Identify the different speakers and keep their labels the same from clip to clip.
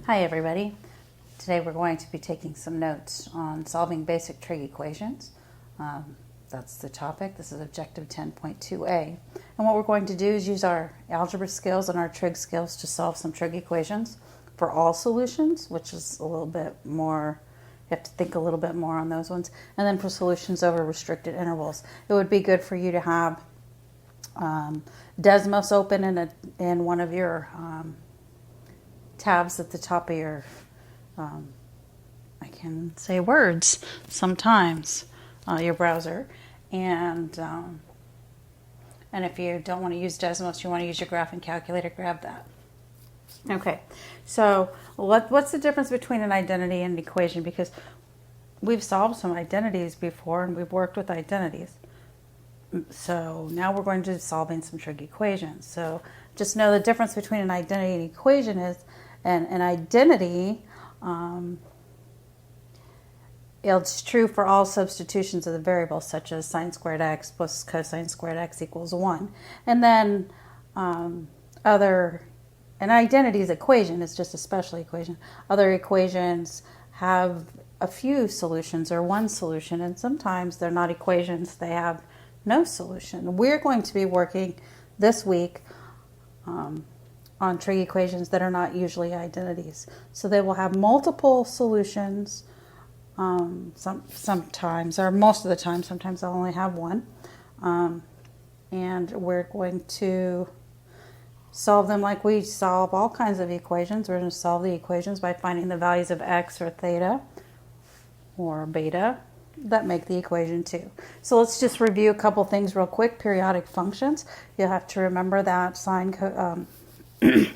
Speaker 1: Hi everybody. Today we're going to be taking some notes on solving basic trig equations. That's the topic. This is objective 10.2a. And what we're going to do is use our algebra skills and our trig skills to solve some trig equations for all solutions, which is a little bit more, you have to think a little bit more on those ones. And then for solutions over restricted intervals, it would be good for you to have Desmos open in one of your tabs at the top of your, I can say words sometimes, your browser. And if you don't want to use Desmos, you want to use your graphing calculator, grab that. Okay, so what's the difference between an identity and an equation? Because we've solved some identities before and we've worked with identities. So now we're going to be solving some trig equations. So just know the difference between an identity and equation is an identity, it's true for all substitutions of the variables, such as sine squared x plus cosine squared x equals 1. And then an identity's equation is just a special equation. Other equations have a few solutions or one solution, and sometimes they're not equations, they have no solution. We're going to be working this week on trig equations that are not usually identities. So they will have multiple solutions sometimes, or most of the time. Sometimes they'll only have one. And we're going to solve them like we solve all kinds of equations. We're going to solve the equations by finding the values of x or theta or beta that make the equation 2. So let's just review a couple things real quick. Periodic functions. You'll have to remember that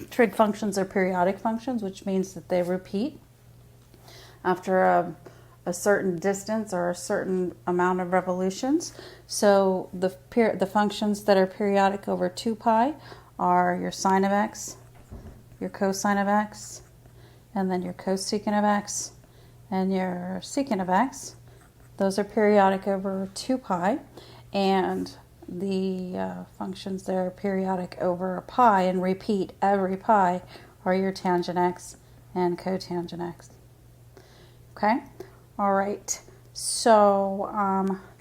Speaker 1: trig functions are periodic functions, which means that they repeat after a certain distance or a certain amount of revolutions. So the functions that are periodic over 2 pi are your sine of x, your cosine of x, and then your cosecant of x, and your secant of x. Those are periodic over 2 pi, and the functions that are periodic over a pi and repeat every pi are your tangent x and cotangent x. Okay? All right. So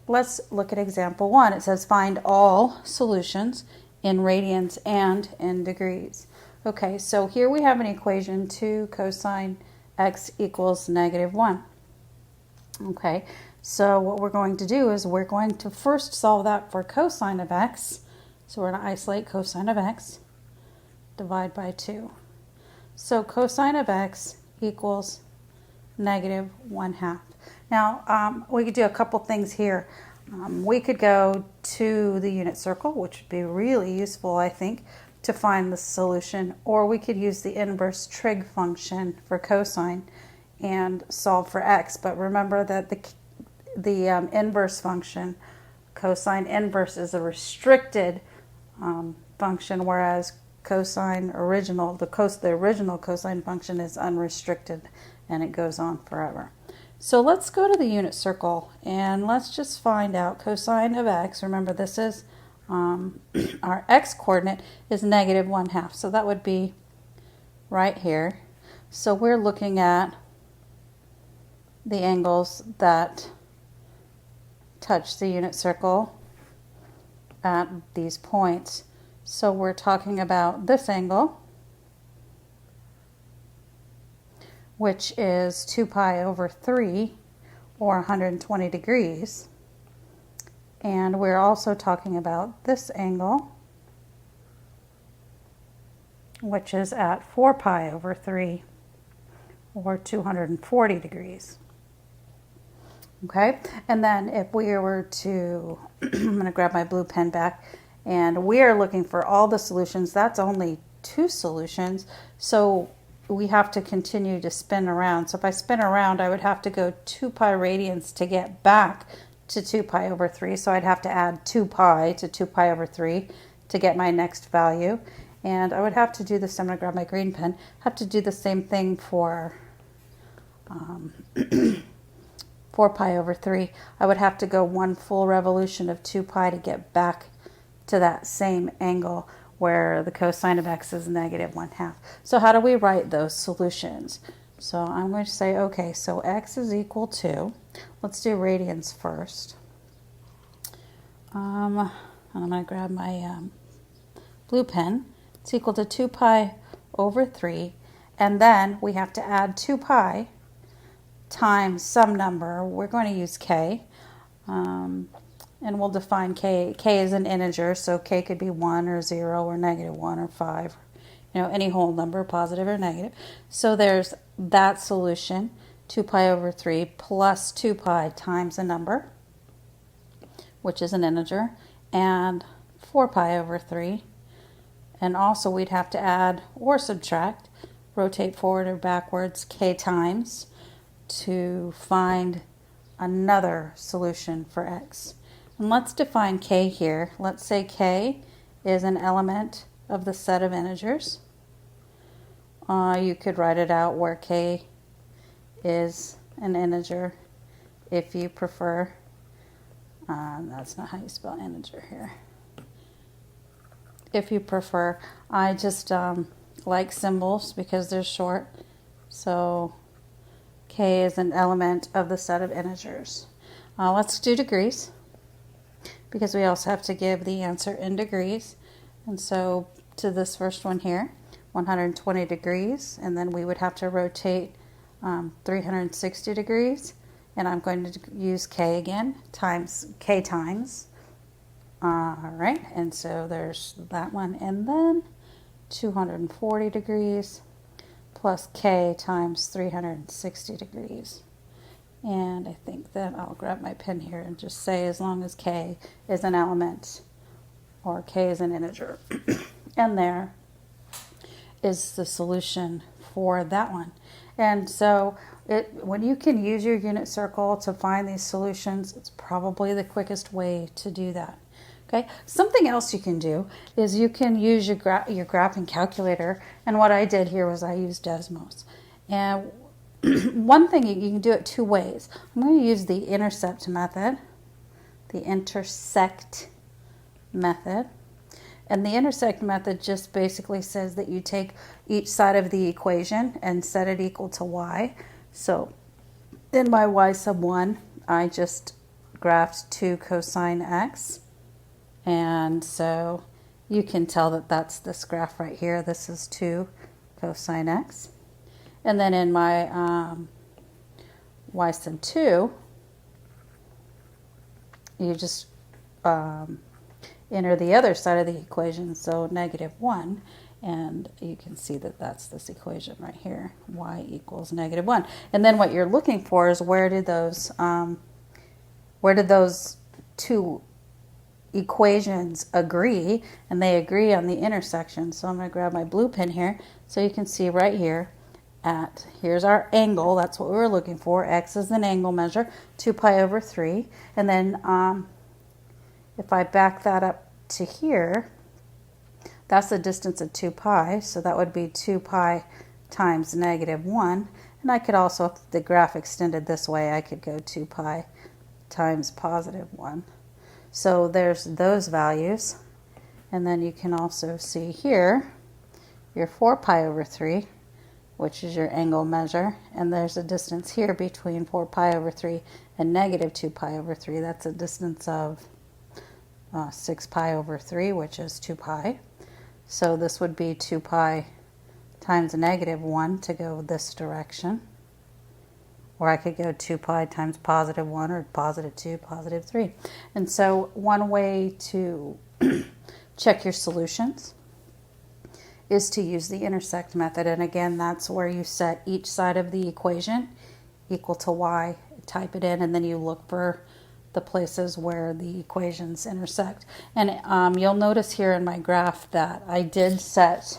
Speaker 1: let's look at example 1. It says find all solutions in radians and in degrees. Okay, so here we have an equation 2 cosine x equals -1. Okay, so what we're going to do is we're going to first solve that for cosine of x. So we're going to isolate cosine of x, divide by 2. So cosine of x equals -1/2. Now, we could do a couple things here. We could go to the unit circle, which would be really useful, I think, to find the solution, or we could use the inverse trig function for cosine and solve for x. But remember that the inverse function, cosine inverse, is a restricted function, whereas the original cosine function is unrestricted and it goes on forever. So let's go to the unit circle and let's just find out cosine of x. Remember, this is our x coordinate is -1/2, so that would be right here. So we're looking at the angles that touch the unit circle at these points. So we're talking about this angle, which is 2 pi over 3, or 120 degrees. And we're also talking about this angle, which is at 4 pi over 3, or 240 degrees. Okay, and then if we were to, I'm going to grab my blue pen back, and we are looking for all the solutions. That's only 2 solutions, so we have to continue to spin around. So if I spin around, I would have to go 2 pi radians to get back to 2 pi over 3. So I'd have to add 2 pi to 2 pi over 3 to get my next value. And I would have to do this, I'm going to grab my green pen, have to do the same thing for 4 pi over 3. I would have to go 1 full revolution of 2 pi to get back to that same angle. where the cosine of x is negative 1/2. So how do we write those solutions? So I'm going to say, okay, so x is equal to, let's do radians first. And I'm going to grab my blue pen. It's equal to 2 pi over 3. And then we have to add 2 pi times some number. We're going to use k. And we'll define k. K is an integer, so k could be 1 or 0 or negative 1 or 5. Any whole number, positive or negative. So there's that solution, 2 pi over 3 plus 2 pi times a number, which is an integer, and 4 pi over 3. And also we'd have to add or subtract, rotate forward or backwards, k times, to find another solution for x. And let's define k here. Let's say k is an element of the set of integers. You could write it out where k is an integer if you prefer. That's not how you spell integer here. If you prefer, I just like symbols because they're short. So k is an element of the set of integers. Let's do degrees, because we also have to give the answer in degrees. And so to this first one here, 120 degrees, and then we would have to rotate 360 degrees, and I'm going to use k again, times k times. All right, and so there's that one, and then 240 degrees plus k times 360 degrees. And I think that I'll grab my pen here and just say, as long as k is an element or k is an integer. And there is the solution for that one. And so when you can use your unit circle to find these solutions, it's probably the quickest way to do that. Okay. Something else you can do is you can use your graphing calculator. And what I did here was I used Desmos. And one thing, you can do it two ways. I'm going to use the intersect method. And the intersect method just basically says that you take each side of the equation and set it equal to y. So in my y sub 1, I just graphed 2 cosine x. And so you can tell that that's this graph right here. This is 2 cosine x. And then in my y sub 2, you just enter the other side of the equation, so negative 1, and you can see that that's this equation right here, y equals negative 1. And then what you're looking for is where did those two equations agree, and they agree on the intersection. So I'm going to grab my blue pen here so you can see right here here's our angle. That's what we were looking for. X is an angle measure, 2 pi over 3. And then if I back that up to here, that's the distance of 2 pi. So that would be 2 pi times negative 1. And I could also, if the graph extended this way, I could go 2 pi times positive 1. So there's those values. And then you can also see here your 4 pi over 3, which is your angle measure. And there's a distance here between 4 pi over 3 and negative 2 pi over 3. That's a distance of 6 pi over 3, which is 2 pi. So this would be 2 pi times negative 1 to go this direction. Or I could go 2 pi times positive 1 or positive 2, positive 3. And so one way to check your solutions is to use the intersect method. And again, that's where you set each side of the equation equal to y, type it in, and then you look for the places where the equations intersect. And you'll notice here in my graph that I did set,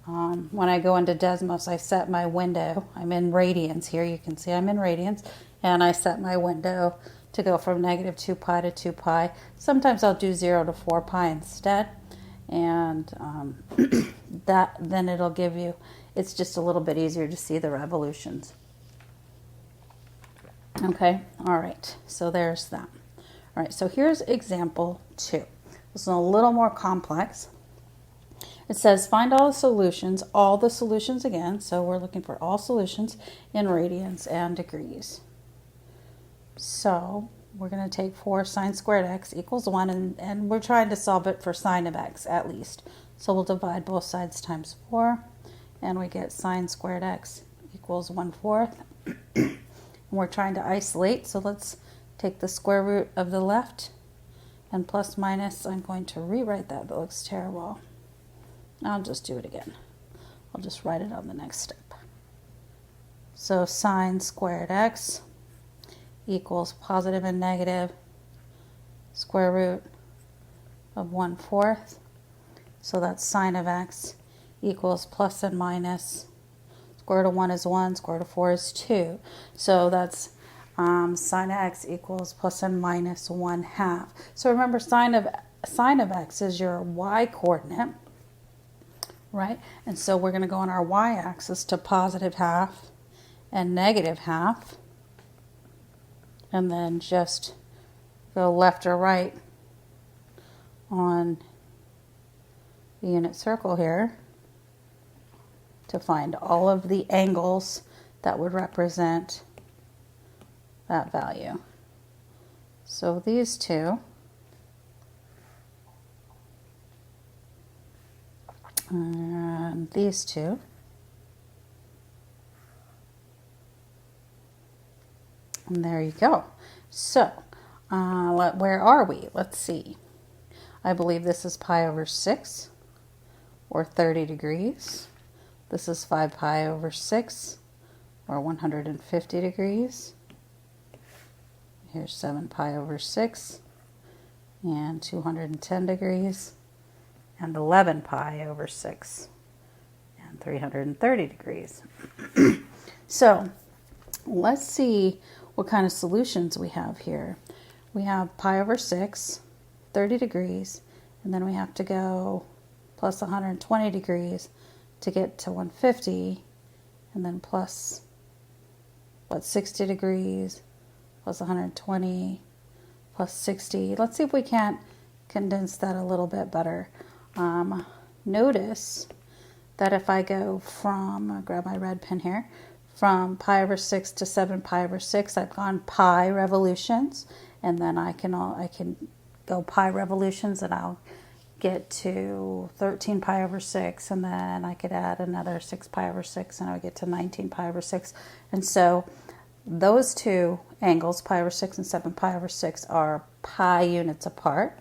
Speaker 1: when I go into Desmos, I set my window. I'm in radians here. You can see I'm in radians. And I set my window to go from negative 2 pi to 2 pi. Sometimes I'll do 0 to 4 pi instead. And then it'll give you, it's just a little bit easier to see the revolutions. Okay, all right, so there's that. All right, so here's example 2. This is a little more complex. It says find all the solutions again. So we're looking for all solutions in radians and degrees. So we're going to take 4 sine squared x equals 1, and we're trying to solve it for sine of x at least. So we'll divide both sides times 4, and we get sine squared x equals 1/4. And we're trying to isolate, so let's take the square root of the left, and plus minus, I'm going to rewrite that. That looks terrible. I'll just do it again. I'll just write it on the next step. So sine squared x equals positive and negative square root of 1/4. So that's sine of x equals plus and minus. Square root of 1 is 1, square root of 4 is 2. So that's sine of x equals plus and minus 1/2. So remember, sine of x is your y coordinate, right? And so we're going to go on our y-axis to positive half and negative half, and then just go left or right on the unit circle here to find all of the angles that would represent that value. So these two, and these two, and there you go. So where are we? Let's see. I believe this is pi over 6, or 30 degrees. This is 5 pi over 6, or 150 degrees. Here's 7 pi over 6, and 210 degrees, and 11 pi over 6, and 330 degrees. So let's see what kind of solutions we have here. We have pi over 6, 30 degrees, and then we have to go plus 120 degrees to get to 150, and then plus, 60 degrees, plus 120, plus 60. Let's see if we can't condense that a little bit better. Notice that if I go from, I'll grab my red pen here, from pi over 6 to 7 pi over 6, I've gone pi revolutions, and then I can go pi revolutions, and I'll get to 13 pi over 6, and then I could add another 6 pi over 6, and I would get to 19 pi over 6. And so those two angles, pi over 6 and 7 pi over 6, are pi units apart.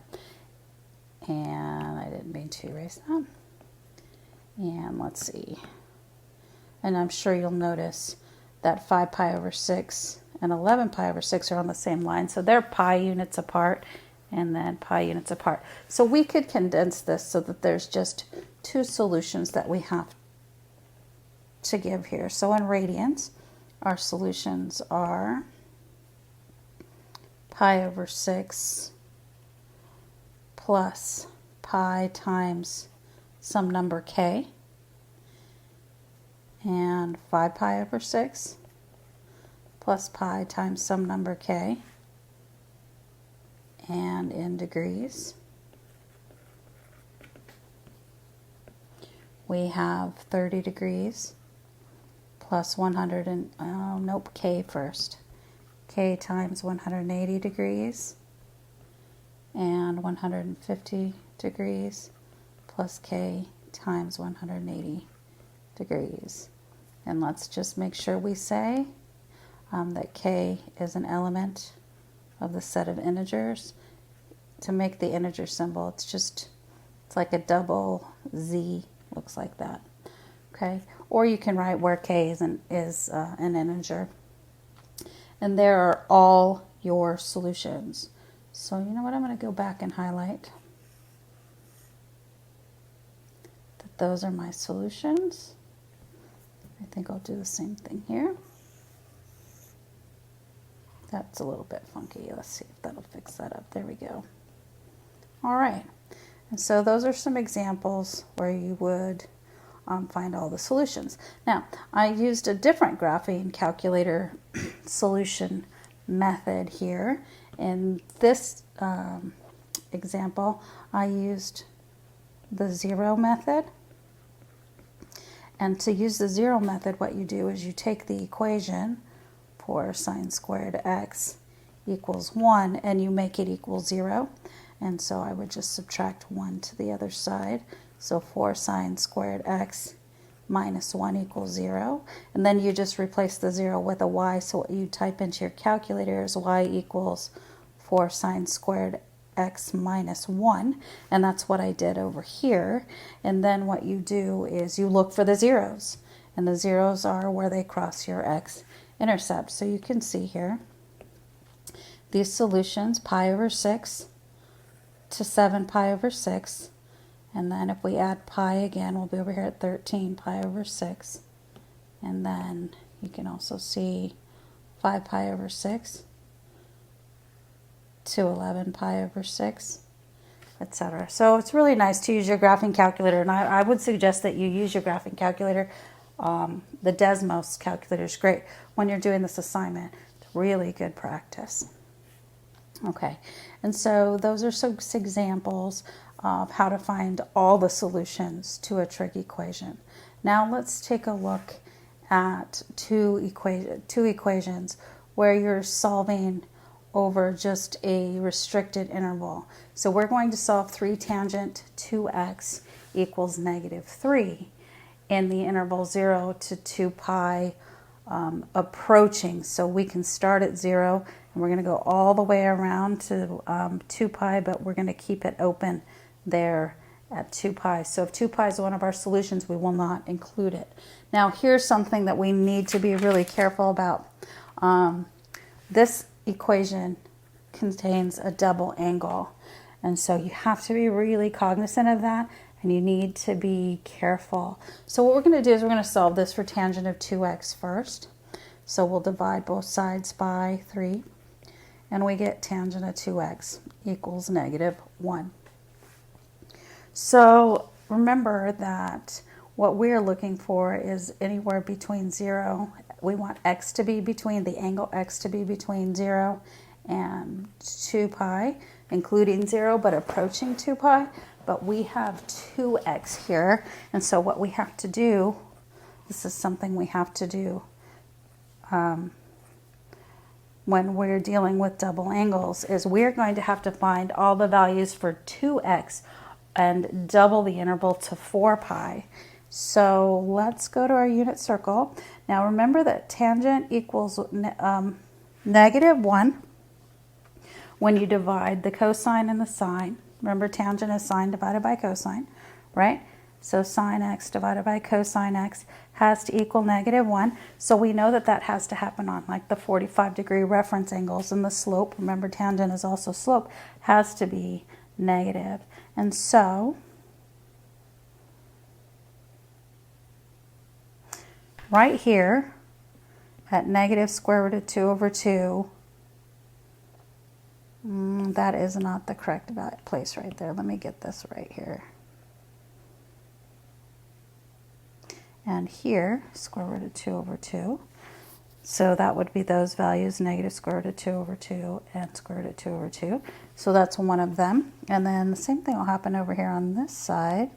Speaker 1: And I didn't mean to erase that. And let's see. And I'm sure you'll notice that 5 pi over 6 and 11 pi over 6 are on the same line. So they're pi units apart, and then pi units apart. So we could condense this so that there's just two solutions that we have to give here. So in radians, our solutions are pi over 6 plus pi times some number k, and 5 pi over 6 plus pi times some number k, and in degrees we have 30 degrees plus 100 and, k first, k times 180 degrees, and 150 degrees plus k times 180 degrees. And let's just make sure we say that k is an element of the set of integers. To make the integer symbol, it's like a double Z, looks like that. Okay, or you can write where k is an integer. And there are all your solutions. So you know what, I'm going to go back and highlight that those are my solutions. I think I'll do the same thing here. That's a little bit funky. Let's see if that'll fix that up. There we go. All right. And so those are some examples where you would find all the solutions. Now, I used a different graphing calculator solution method here. In this example, I used the zero method. And to use the zero method, what you do is you take the equation for sine squared x equals 1 and you make it equal 0. And so I would just subtract 1 to the other side. So 4 sine squared x minus 1 equals 0. And then you just replace the 0 with a y. So what you type into your calculator is y equals 4 sine squared x minus 1. And that's what I did over here. And then what you do is you look for the zeros. And the zeros are where they cross your x-intercept. So you can see here these solutions, pi over 6 to 7 pi over 6. And then if we add pi again, we'll be over here at 13 pi over 6. And then you can also see 5 pi over 6 to 11 pi over 6, etc. So it's really nice to use your graphing calculator. And I would suggest that you use your graphing calculator. The Desmos calculator is great when you're doing this assignment. It's really good practice. Okay, and so those are some examples of how to find all the solutions to a trig equation. Now let's take a look at two equations where you're solving over just a restricted interval. So we're going to solve 3 tangent 2x equals negative 3 in the interval 0 to 2 pi approaching. So we can start at 0 and we're going to go all the way around to 2 pi, but we're going to keep it open there at 2 pi. So if 2 pi is one of our solutions, we will not include it. Now here's something that we need to be really careful about. This equation contains a double angle, and so you have to be really cognizant of that, and you need to be careful. So what we're going to do is we're going to solve this for tangent of 2x first. So we'll divide both sides by 3, and we get tangent of 2x equals negative 1. So remember that what we're looking for is anywhere between 0. We want x to be between, the angle x to be between 0 and 2 pi, including 0, but approaching 2 pi. But we have 2x here, and so what we have to do, this is something we have to do when we're dealing with double angles, is we're going to have to find all the values for 2x and double the interval to 4 pi. So let's go to our unit circle. Now remember that tangent equals negative 1 when you divide the cosine and the sine. Remember, tangent is sine divided by cosine, right? So sine x divided by cosine x has to equal negative 1. So we know that that has to happen on like the 45-degree reference angles, and the slope, remember tangent is also slope, has to be negative. And so right here at negative square root of 2 over 2, that is not the correct place right there. Let me get this right here. And here, square root of 2 over 2. So that would be those values, negative square root of 2 over 2 and square root of 2 over 2. So that's one of them. And then the same thing will happen over here on this side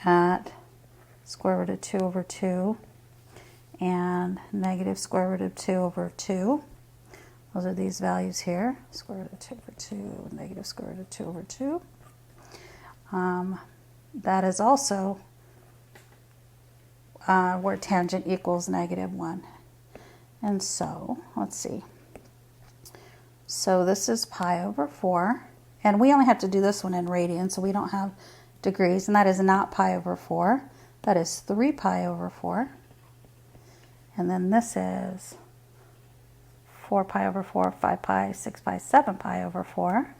Speaker 1: at square root of 2 over 2 and negative square root of 2 over 2. Those are these values here, square root of 2 over 2, negative square root of 2 over 2. That is also where tangent equals negative 1. And so, let's see. So this is pi over 4. And we only have to do this one in radians, so we don't have degrees. And that is not pi over 4. That is 3 pi over 4. And then this is 4 pi over 4, 5 pi, 6 pi, 7 pi over 4.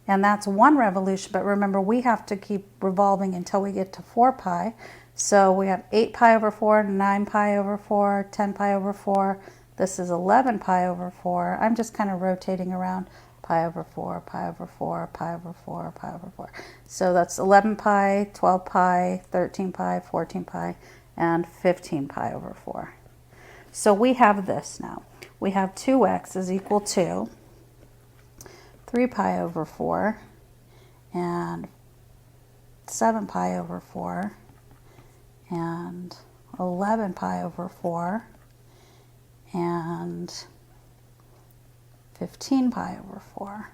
Speaker 1: And that's one revolution, but remember we have to keep revolving until we get to 4 pi. So we have 8 pi over 4, 9 pi over 4, 10 pi over 4. This is 11 pi over 4. I'm just kind of rotating around. Pi over 4, pi over 4, pi over 4, pi over 4. So that's 11 pi, 12 pi, 13 pi, 14 pi, and 15 pi over 4. So we have this now. We have 2x is equal to 3 pi over 4 and 7 pi over 4 and 11 pi over 4 and 15 pi over 4.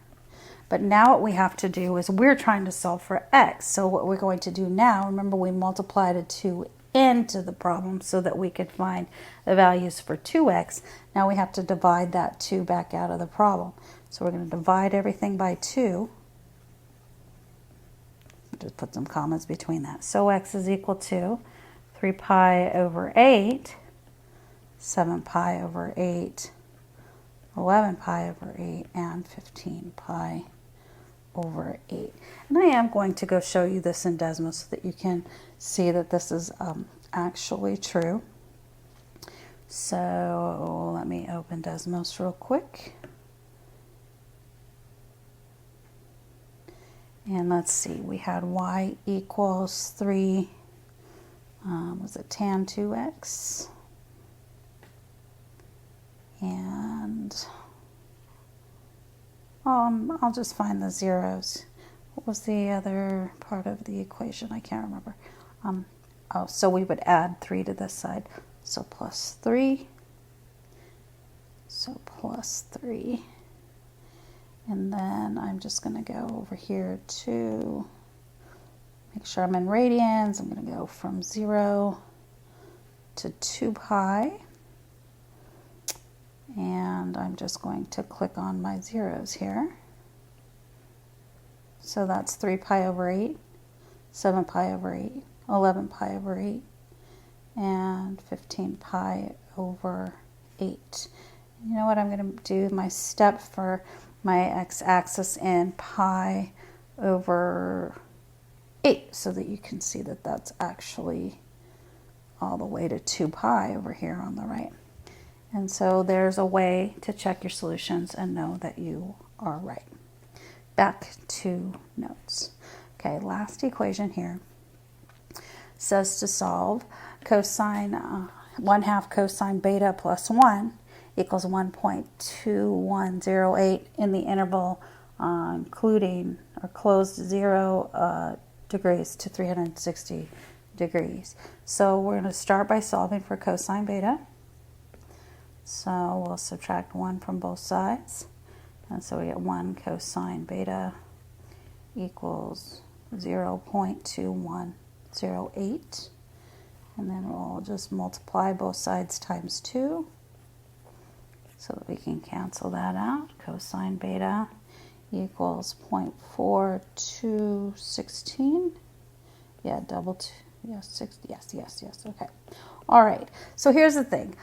Speaker 1: But now what we have to do is we're trying to solve for x. So what we're going to do now, remember we multiplied a 2 into the problem so that we could find the values for 2x. Now we have to divide that 2 back out of the problem. So we're going to divide everything by 2. Just put some commas between that. So x is equal to 3 pi over 8, 7 pi over 8, 11 pi over 8, and 15 pi over 8. And I am going to go show you this in Desmos so that you can see that this is actually true. So let me open Desmos real quick. And let's see, we had y equals 3, was it tan 2x? And I'll just find the zeros. What was the other part of the equation? I can't remember. Oh, so we would add 3 to this side. So plus 3. So plus 3. And then I'm just going to go over here to make sure I'm in radians. I'm going to go from 0 to 2 pi. And I'm just going to click on my zeros here. So that's 3 pi over 8, 7 pi over 8, 11 pi over 8, and 15 pi over 8. You know what I'm going to do? My step for my x-axis in pi over 8 so that you can see that that's actually all the way to 2 pi over here on the right. And so there's a way to check your solutions and know that you are right. Back to notes. Okay, last equation here says to solve cosine 1/2 cosine beta plus 1 equals 1.2108 in the interval including or closed 0 degrees to 360 degrees. So we're going to start by solving for cosine beta. So we'll subtract 1 from both sides. And so we get 1 cosine beta equals 0.2108. And then we'll just multiply both sides times 2 so that we can cancel that out. Cosine beta equals 0.4216. Yeah, double two. Yes, yes. Okay. All right. So here's the thing.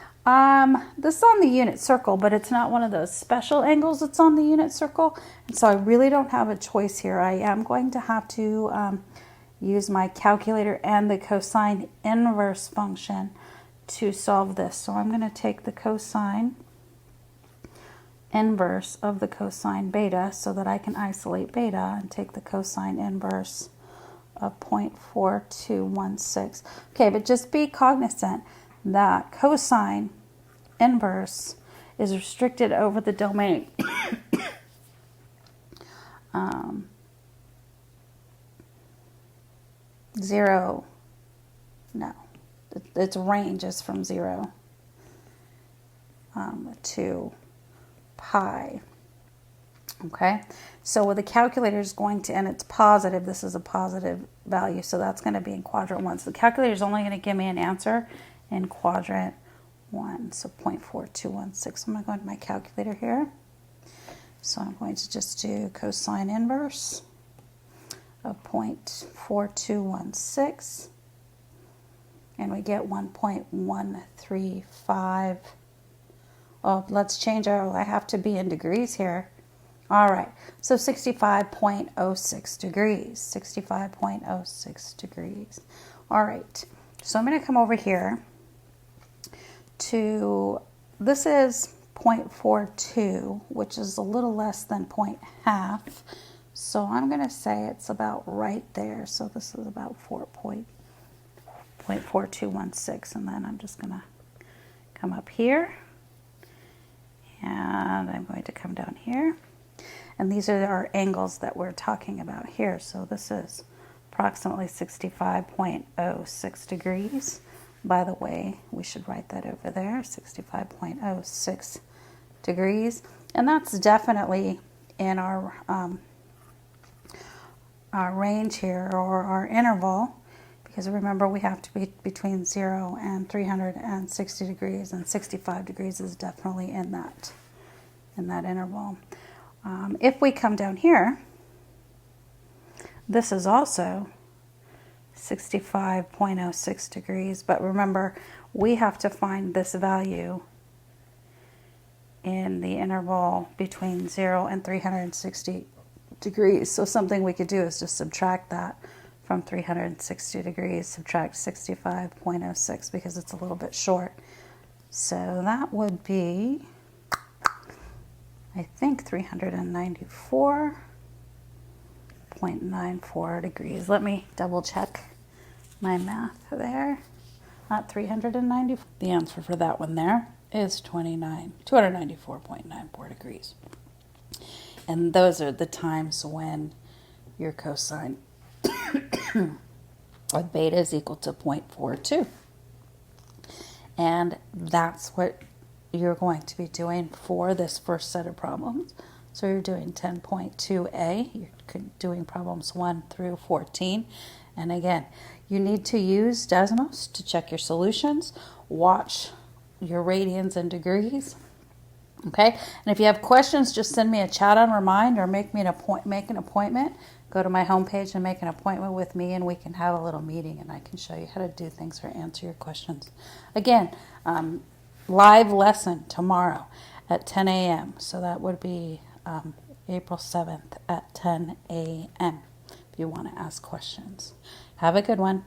Speaker 1: This is on the unit circle, but it's not one of those special angles that's on the unit circle. And so I really don't have a choice here. I am going to have to use my calculator and the cosine inverse function to solve this. So I'm going to take the cosine inverse of the cosine beta so that I can isolate beta and take the cosine inverse of 0.4216. Okay, but just be cognizant that cosine inverse is restricted over the domain zero. No, its range is from 0 to pi. Okay, so with the calculator is going to, and it's positive, this is a positive value, so that's going to be in quadrant 1. So the calculator is only going to give me an answer in quadrant 1, so 0.4216. I'm going to go into my calculator here. So I'm going to just do cosine inverse of 0.4216, and we get 1.135. Oh, let's change our, I have to be in degrees here. All right, so 65.06 degrees, 65.06 degrees. All right, so I'm going to come over here to, this is 0.42, which is a little less than 0.5. So I'm going to say it's about right there. So this is about 0.4216, and then I'm just going to come up here, and I'm going to come down here. And these are our angles that we're talking about here. So this is approximately 65.06 degrees. By the way, we should write that over there, 65.06 degrees. And that's definitely in our range here, or our interval, because remember we have to be between 0 and 360 degrees, and 65 degrees is definitely in that interval. If we come down here, this is also 65.06 degrees, but remember we have to find this value in the interval between 0 and 360 degrees. So something we could do is just subtract that from 360 degrees, subtract 65.06, because it's a little bit short. So that would be, I think, 394.94 degrees. Let me double check my math there. Not 390. The answer for that one there is 294.94 degrees. And those are the times when your cosine of beta is equal to 0.42. And that's what you're going to be doing for this first set of problems. So you're doing 10.2a, you're doing problems 1 through 14. And again, you need to use Desmos to check your solutions, watch your radians and degrees. Okay, and if you have questions, just send me a chat on Remind, or make an appointment. Go to my homepage and make an appointment with me, and we can have a little meeting, and I can show you how to do things or answer your questions. Again, live lesson tomorrow at 10 a.m. So that would be April 7th at 10 a.m. if you want to ask questions. Have a good one.